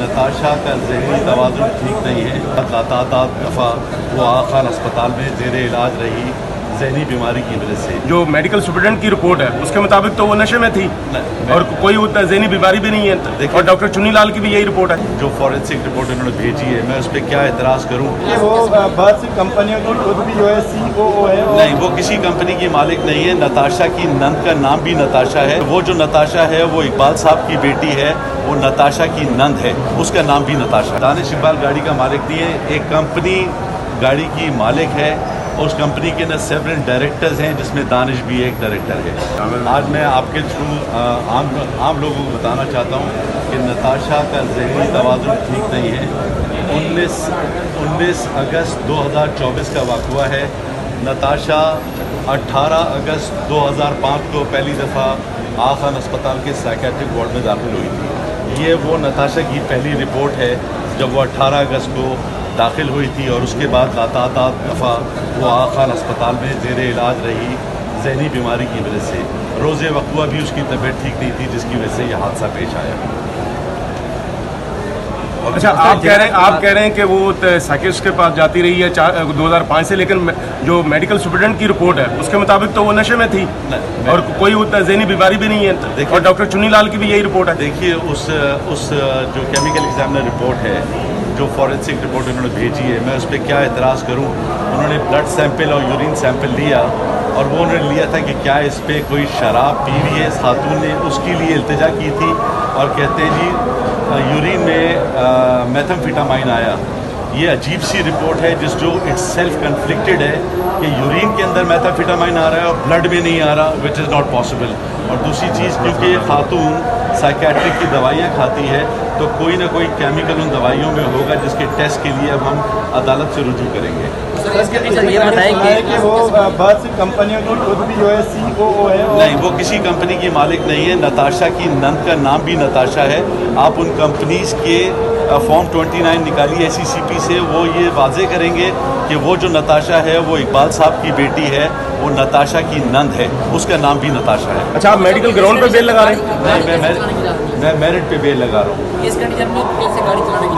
नताशा का ज़हनी तवाज़ुन ठीक नहीं है। तादाद दफ़ा वो आगा खान अस्पताल में ज़ेर इलाज रही ज़हनी बीमारी की वजह से। जो मेडिकल सुपरिटेंडेंट की रिपोर्ट है उसके मुताबिक तो वो नशे में थी और कोई ज़हनी बीमारी भी नहीं है, और डॉक्टर चुन्नी लाल की भी यही रिपोर्ट है। जो फॉरेंसिक रिपोर्ट उन्होंने भेजी है, मैं उस पर क्या एतराज़ करूँ? वो बहुत सी कंपनियों की खुद भी जो है CEO है। नहीं, वो किसी कंपनी की मालिक नहीं है। नताशा की नंद का नाम भी नताशा है। वो जो नताशा है वो इकबाल साहब की बेटी है, वो नताशा की नंद है, उसका नाम भी नताशा। दानिश इकबाल गाड़ी का मालिक नहीं है, एक कंपनी गाड़ी की मालिक है। उस कंपनी के न सेवरल डायरेक्टर्स हैं, जिसमें दानिश भी एक डायरेक्टर है। आज मैं आपके थ्रू आम लोगों को बताना चाहता हूँ कि नताशा का ज़हनी तवाज़ुन ठीक नहीं है। 19 अगस्त 2024 का वाक़या है। नताशा 18 अगस्त 2005 को पहली दफ़ा आगा खान अस्पताल के साइकेट्रिक वार्ड में दाखिल हुई थी। ये वो नताशा की पहली रिपोर्ट है जब वो 18 अगस्त को दाखिल हुई थी, और उसके बाद तादाद दफ़ा वो आगा खान अस्पताल में ज़ेर इलाज रही ज़हनी बीमारी की वजह से। रोज़े वक़्वा भी उसकी तबीयत ठीक नहीं थी, जिसकी वजह से यह हादसा पेश आया। अच्छा, आप कह रहे हैं कि वो साइकियाट्रिस्ट के पास जाती रही है 2005 से, लेकिन जो मेडिकल सुपरिटेंडेंट की रिपोर्ट है उसके मुताबिक तो वो नशे में थी और कोई ज़हनी बीमारी भी नहीं है, और डॉक्टर चुन्नी लाल की भी यही रिपोर्ट है। देखिए, उस जो केमिकल एग्जामिनर रिपोर्ट है, जो फॉरेंसिक रिपोर्ट उन्होंने भेजी है, मैं उस पर क्या एतराज़ करूं? उन्होंने ब्लड सैंपल और यूरिन सैंपल लिया, और वो उन्होंने लिया था कि क्या इस पर कोई शराब पी हुई है इस खातून ने, उसके लिए इल्तिजा की थी, और कहते हैं जी यूरिन में मेथाम्फेटामाइन आया। ये अजीब सी रिपोर्ट है जो इट्स सेल्फ कन्फ्लिक्टेड है कि यूरिन के अंदर मेथाम्फेटामाइन आ रहा है और ब्लड में नहीं आ रहा, विच इज़ नॉट पॉसिबल। और दूसरी चीज़, क्योंकि खातून साइकेट्रिक की दवाइयाँ खाती है, तो कोई ना कोई केमिकल उन दवाइयों में होगा, जिसके टेस्ट के लिए अब हम अदालत से रुजू करेंगे। ये बताएं कि वो बहुत सी कंपनियों की खुद भी जो है CEO है। नहीं, वो किसी कंपनी की मालिक नहीं है। नताशा की नंद का नाम भी नताशा है। आप उन कंपनीज़ के फॉर्म 29 निकालिए SECP से, वो ये वाजे करेंगे कि वो जो नताशा है वो इकबाल साहब की बेटी है, वो नताशा की नंद है, उसका नाम भी नताशा है। अच्छा, आप मेडिकल ग्राउंड पे बेल लगा रहे हैं? नहीं, मैं मेरिट पे बेल लगा रहा हूँ।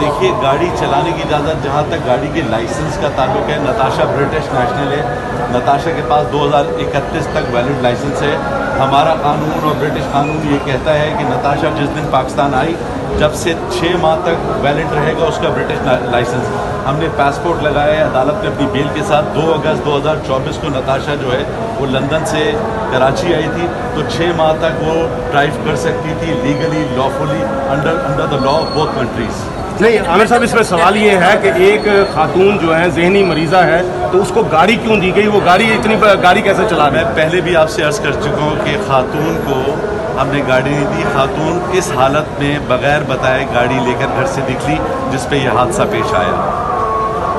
देखिए, गाड़ी चलाने की इजाज़त जहाँ तक गाड़ी के लाइसेंस का ताल्लुक है, नताशा ब्रिटिश नेशनल है। नताशा के पास 2031 तक वैलिड लाइसेंस है। हमारा कानून और ब्रिटिश कानून ये कहता है कि नताशा जिस दिन पाकिस्तान आई, जब से 6 माह तक वैलिड रहेगा उसका ब्रिटिश लाइसेंस। हमने पासपोर्ट लगाया है अदालत में अपनी बेल के साथ। 2 अगस्त 2024 को नताशा जो है वो लंदन से कराची आई थी, तो 6 माह तक वो ड्राइव कर सकती थी legally, lawfully, under the law of both countries. नहीं आमिर साहब, इसमें सवाल ये है कि एक खातून जो है ज़हनी मरीज़ा है, तो उसको गाड़ी क्यों दी गई? वो गाड़ी कैसे चला? मैं पहले भी आपसे अर्ज़ कर चुका हूँ कि खातून को हमने गाड़ी नहीं दी। खातून इस हालत में बगैर बताए गाड़ी लेकर घर से निकली, जिस पे यह हादसा पेश आया।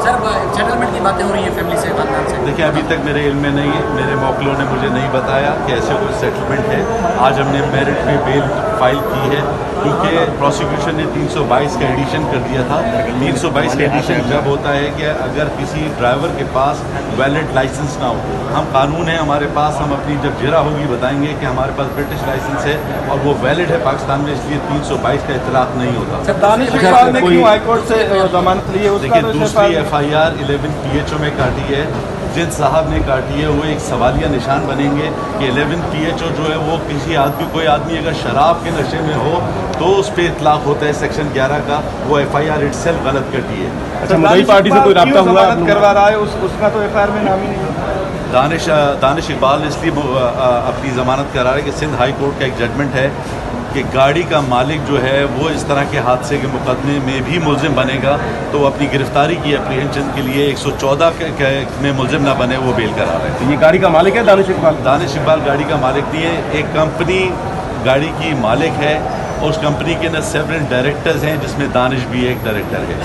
सर, सेटलमेंट की बातें हो रही है फैमिली से, खानदान से? देखिए, अभी तक मेरे इल्म में नहीं है। मेरे मौकलों ने मुझे नहीं बताया कि ऐसे कोई सेटलमेंट है। आज हमने मेरिट पे बेल फाइल की है, क्योंकि प्रोसिक्यूशन ने 322 का एडिशन कर दिया था। 322 का एडिशन जब होता है कि अगर किसी ड्राइवर के पास वैलिड लाइसेंस ना हो। हम कानून है हमारे पास, हम अपनी जब जिरा होगी बताएंगे कि हमारे पास ब्रिटिश लाइसेंस है और वो वैलिड है पाकिस्तान में, इसलिए 322 का इतलाक नहीं होता। सर, दानिश इकबाल ने क्यों हाईकोर्ट से जमानत ली है? देखिए, दूसरी FIR 11 PHO में काटी है। जिन साहब ने काटी है वो एक सवालिया निशान बनेंगे कि 11 PHO जो है वो कोई आदमी अगर शराब के नशे में हो तो उस पर इतलाक होता है सेक्शन 11 का। वो FIR इटसेल्फ गलत कटी है। अच्छा, मुद्दई पार्टी से कोई राब्ता हुआ करवा रहा है? उसका तो FIR में नाम ही नहीं है। दानिश इकबाल इसलिए अपनी ज़मानत करा रहा है कि सिंध हाई कोर्ट का एक जजमेंट है कि गाड़ी का मालिक जो है वो इस तरह के हादसे के मुकदमे में भी मुलजिम बनेगा, तो अपनी गिरफ्तारी की एप्रीहेंशन के लिए 114 में मुलजिम ना बने, वो बेल करा रहे हैं। तो ये गाड़ी का मालिक है दानिश इकबाल? दानिश इकबाल गाड़ी का मालिक नहीं है। एक कंपनी गाड़ी की मालिक है, उस कंपनी के न सेवरल डायरेक्टर्स हैं, जिसमें दानिश भी एक डायरेक्टर है।